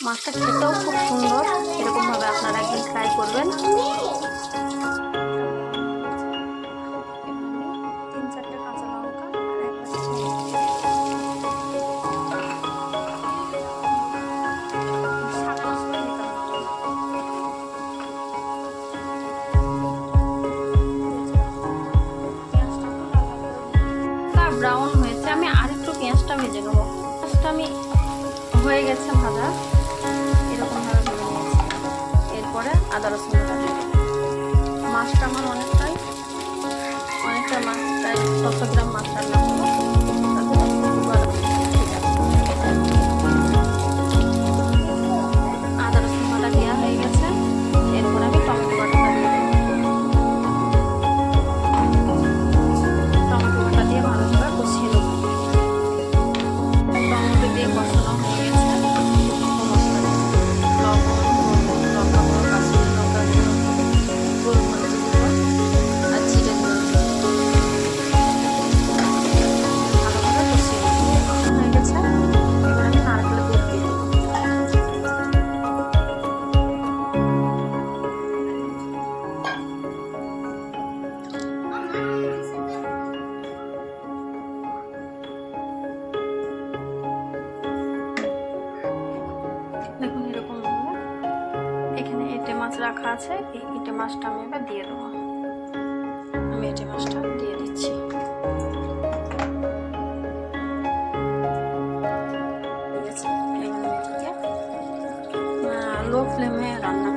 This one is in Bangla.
মাছটা খেতেও খুব সুন্দর। এরকমভাবে আপনারা একদিন ট্রাই করবেন। তিন চারটে কাঁচা লঙ্কা আর একটা ব্রাউন হয়েছে। আমি আরেকটু পেঁয়াজটা ভেজে নেবো। পেঁয়াজটা আমি হয়ে গেছে ভাজা, এরকম ভাবে ভেজে নিয়েছি। এরপরে আদা রসুন বাটা দিয়ে দেবো। মাছটা আমার অনেকটাই মাছ, প্রায় 600 গ্রাম মাছ রান্না করবো। আদা রসুন বাটা দেওয়া হয়ে গেছে। এরপর আমি টমেটো বাটাটা দিয়ে দেবো। টমেটো বাটা দিয়ে ভালো করে কষিয়ে নেব। টমেটো দিয়ে কষানো হয়ে গেছে। লবণ, হলুদ, লঙ্কা গুঁড়ো, কাশ্মীরি লঙ্কা গুঁড়ো, গোলমরিচ গুঁড়ো আর জিরে গুঁড়ো ভালোভাবে কষিয়ে নেব। হয়ে গেছে। এবার আমি নারকেলের দুধ দিয়ে দেবো। দেখুন এরকম ভাবে এখানে এঁটে মাছ রাখা আছে। এই এঁটে মাছটা আমি এবার দিয়ে দেবো। আমি এঁটে মাছটা দিয়ে দিচ্ছি। লো ফ্লেমে রান্না